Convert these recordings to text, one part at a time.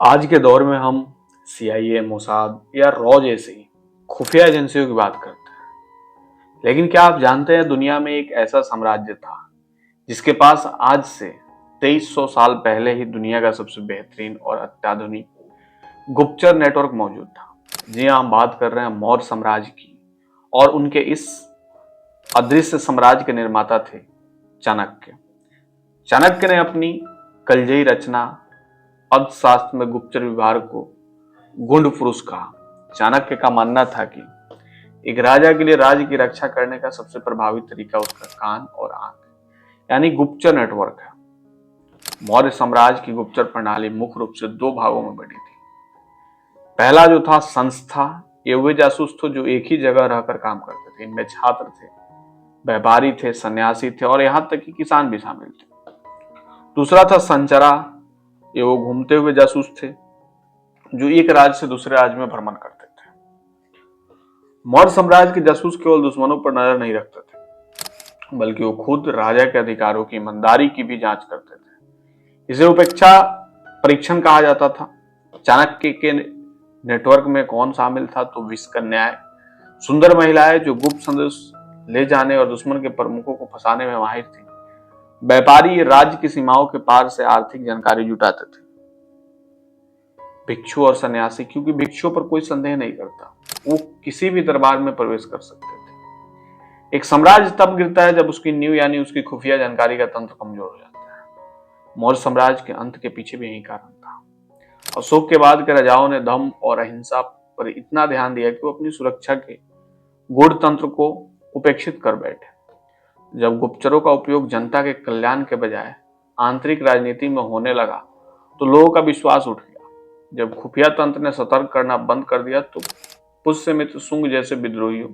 आज के दौर में हम CIA, मोसाद या रॉ जैसी खुफिया एजेंसियों की बात करते हैं। लेकिन क्या आप जानते हैं दुनिया में एक ऐसा साम्राज्य था जिसके पास आज से 2300 साल पहले ही दुनिया का सबसे बेहतरीन और अत्याधुनिक गुप्तचर नेटवर्क मौजूद था। जी हाँ, हम बात कर रहे हैं मौर्य साम्राज्य की। और उनके इस अदृश्य साम्राज्य के निर्माता थे चाणक्य। चाणक्य ने अपनी कलजयी रचना अर्थशास्त्र में गुप्तचर विभाग को गुंड पुरुष कहा। चाणक्य का मानना था कि एक राजा के लिए राज्य की रक्षा करने का सबसे प्रभावी तरीका उसका कान और आंख यानी गुप्तचर नेटवर्क है। मौर्य साम्राज्य की गुप्तचर प्रणाली मुख्य रूप से दो भागों में बटी थी। पहला जो था संस्था, ये वे जासूस थे जो एक ही जगह रहकर काम करते थे। इनमें छात्र थे, व्यापारी थे, सन्यासी थे और यहाँ तक कि किसान भी शामिल थे। दूसरा था संचरा, ये वो घूमते हुए जासूस थे जो एक राज्य से दूसरे राज्य में भ्रमण करते थे। मौर्य साम्राज्य के जासूस केवल दुश्मनों पर नजर नहीं रखते थे, बल्कि वो खुद राजा के अधिकारों की ईमानदारी की भी जांच करते थे। इसे उपेक्षा परीक्षण कहा जाता था। चाणक्य के नेटवर्क में कौन शामिल था? तो विषकन्याएं, सुंदर महिलाएं जो गुप्त संदेश ले जाने और दुश्मन के प्रमुखों को फंसाने में माहिर थी। व्यापारी राज्य की सीमाओं के पार से आर्थिक जानकारी जुटाते थे। भिक्षु और सन्यासी, क्योंकि भिक्षुओं पर कोई संदेह नहीं करता, वो किसी भी दरबार में प्रवेश कर सकते थे। एक साम्राज्य तब गिरता है जब उसकी नींव यानी उसकी खुफिया जानकारी का तंत्र कमजोर हो जाता है। मौर्य साम्राज्य के अंत के पीछे भी यही कारण था। अशोक के बाद के राजाओं ने धर्म और अहिंसा पर इतना ध्यान दिया कि वो अपनी सुरक्षा के गूढ़ तंत्र को उपेक्षित कर बैठे। जब गुप्तचरों का उपयोग जनता के कल्याण के बजाय आंतरिक राजनीति में होने लगा तो लोगों का विश्वास उठ गया। जब खुफिया तंत्र ने सतर्क करना बंद कर दिया तो पुष्यमित्र, शुंग जैसे विद्रोहियों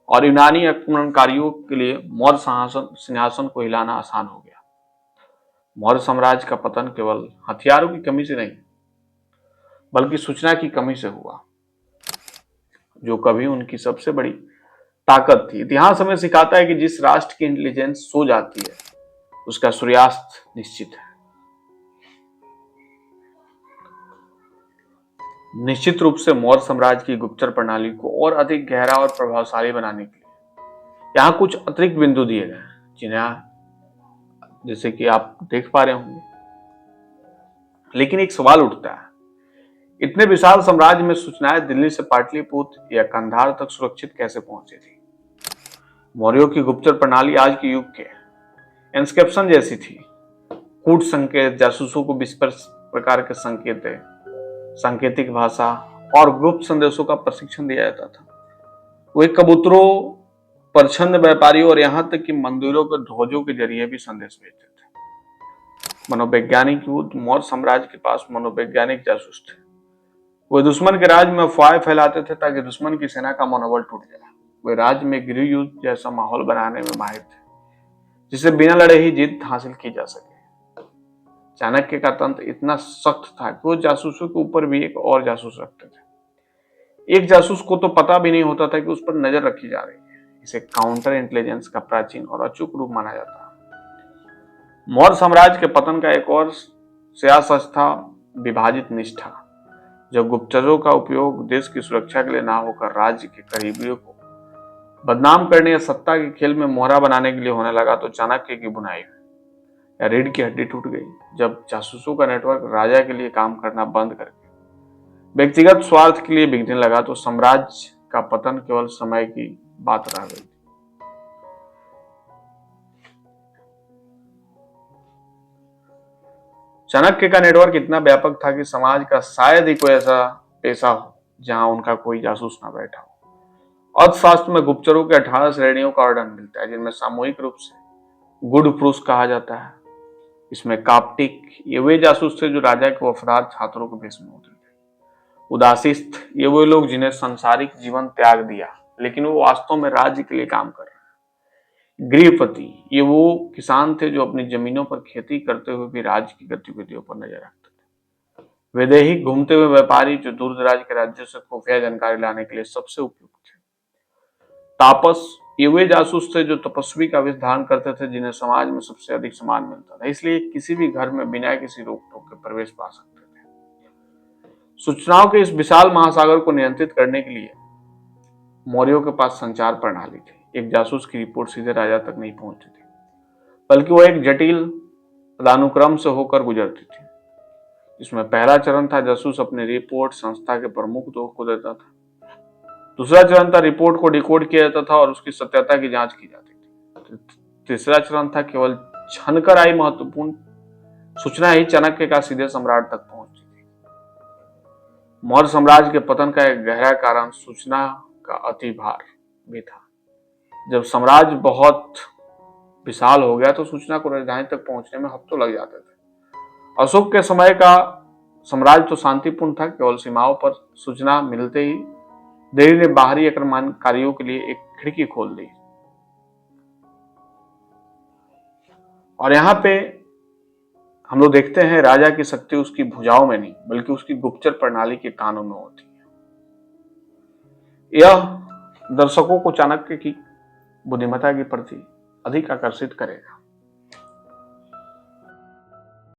और यूनानी आक्रमणकारियों के लिए मौर्य सिंहासन को हिलाना आसान हो गया। मौर्य साम्राज्य का पतन केवल हथियारों की कमी से नहीं, बल्कि सूचना की कमी से हुआ, जो कभी उनकी सबसे बड़ी ताकत थी। इतिहास हमें सिखाता है कि जिस राष्ट्र की इंटेलिजेंस सो जाती है उसका सूर्यास्त निश्चित है। निश्चित रूप से मौर्य साम्राज्य की गुप्तचर प्रणाली को और अधिक गहरा और प्रभावशाली बनाने के लिए यहाँ कुछ अतिरिक्त बिंदु दिए गए हैं, जिन्हें जैसे कि आप देख पा रहे होंगे। लेकिन एक सवाल उठता है, इतने विशाल साम्राज्य में सूचनाएं दिल्ली से पाटलिपुत्र या कंधार तक सुरक्षित कैसे पहुंची थी? मौर्यों की गुप्तचर प्रणाली आज के युग के इंस्क्रिप्शन जैसी थी। कूट संकेत, जासूसों को विस्पर प्रकार के संकेत, सांकेतिक भाषा और गुप्त संदेशों का प्रशिक्षण दिया जाता था। वे कबूतरों, परछन्न व्यापारियों और यहाँ तक कि मंदिरों के ध्वजों के जरिए भी संदेश भेजते थे। मनोवैज्ञानिक युद्ध, मौर्य साम्राज्य के पास मनोवैज्ञानिक जासूस थे। वे दुश्मन के राज्य में अफवाहें फैलाते थे ताकि दुश्मन की सेना का मनोबल टूट जाए। वे राज्य में गृह युद्ध जैसा माहौल बनाने में माहिर थे, जिससे बिना लड़े ही जीत हासिल की जा सके। चाणक्य का तंत्र इतना सख्त था कि वो जासूसों के ऊपर भी एक और जासूस रखते थे। एक जासूस को तो पता भी नहीं होता था कि उस पर नजर रखी जा रही है। इसे काउंटर इंटेलिजेंस का प्राचीन और अचूक रूप माना जाता है। मौर्य साम्राज्य के पतन का एक और सियासत था विभाजित निष्ठा। जब गुप्तचरों का उपयोग देश की सुरक्षा के लिए ना होकर राज्य के करीबियों को बदनाम करने या सत्ता के खेल में मोहरा बनाने के लिए होने लगा तो चाणक्य की बुनाई या रीढ़ की हड्डी टूट गई। जब जासूसों का नेटवर्क राजा के लिए काम करना बंद करके व्यक्तिगत स्वार्थ के लिए बिकने लगा तो साम्राज्य का पतन केवल समय की बात रह गई। चाणक्य का नेटवर्क इतना व्यापक था कि समाज का शायद ही कोई ऐसा पेशा हो जहां उनका कोई जासूस ना बैठा हो। अर्थशास्त्र में गुप्तचरों के 18 श्रेणियों का वर्णन मिलता है, जिनमें सामूहिक रूप से गुड पुरुष कहा जाता है। इसमें काप्टिक, ये वे जासूस थे जो राजा के वफादार छात्रों के भेष में होते थे। उदासीस्त, ये वे लोग जिन्हें सांसारिक जीवन त्याग दिया लेकिन वो वास्तव में राज्य के लिए काम कर रहे हैं। गृहपति, ये वो किसान थे जो अपनी जमीनों पर खेती करते हुए भी राज्य की गतिविधियों पर नजर रखते थे। वैदेहिक, घूमते हुए व्यापारी जो दूर दराज के राज्यों से खुफिया जानकारी लाने के लिए सबसे उपयुक्त थे। तापस, ये वे जासूस थे जो तपस्वी का वेश धारण करते थे, जिन्हें समाज में सबसे अधिक सम्मान मिलता था, इसलिए किसी भी घर में बिना किसी रोक टोक के प्रवेश पा सकते थे। सूचनाओं के इस विशाल महासागर को नियंत्रित करने के लिए मौर्यों के पास संचार प्रणाली थी। एक जासूस की रिपोर्ट सीधे राजा तक नहीं पहुंचती थी, बल्कि वो एक जटिल पदानुक्रम से होकर गुजरती थी। इसमें पहला चरण था जासूस अपनी रिपोर्ट संस्था के प्रमुख को देता था। दूसरा चरण था रिपोर्ट को डिकोड किया जाता था और उसकी सत्यता की जांच की जाती थी। तीसरा चरण था केवल छनकर आई महत्वपूर्ण सूचना ही चाणक्य का सीधे सम्राट तक पहुंचती थी। मौर्य साम्राज्य के पतन का एक गहरा कारण सूचना का अतिभार भी था। जब साम्राज्य बहुत विशाल हो गया तो सूचना को राजधानी तक पहुंचने में हफ्तों लग जाते थे। अशोक के समय का साम्राज्य तो शांतिपूर्ण था, केवल सीमाओं पर सूचना मिलते ही देवी ने बाहरी आक्रमणकारियों के लिए एक खिड़की खोल दी। और यहाँ पे हम लोग देखते हैं राजा की शक्ति उसकी भुजाओं में नहीं बल्कि उसकी गुप्तचर प्रणाली के कानों में होती है। यह दर्शकों को चाणक्य की बुद्धिमत्ता के प्रति अधिक आकर्षित करेगा।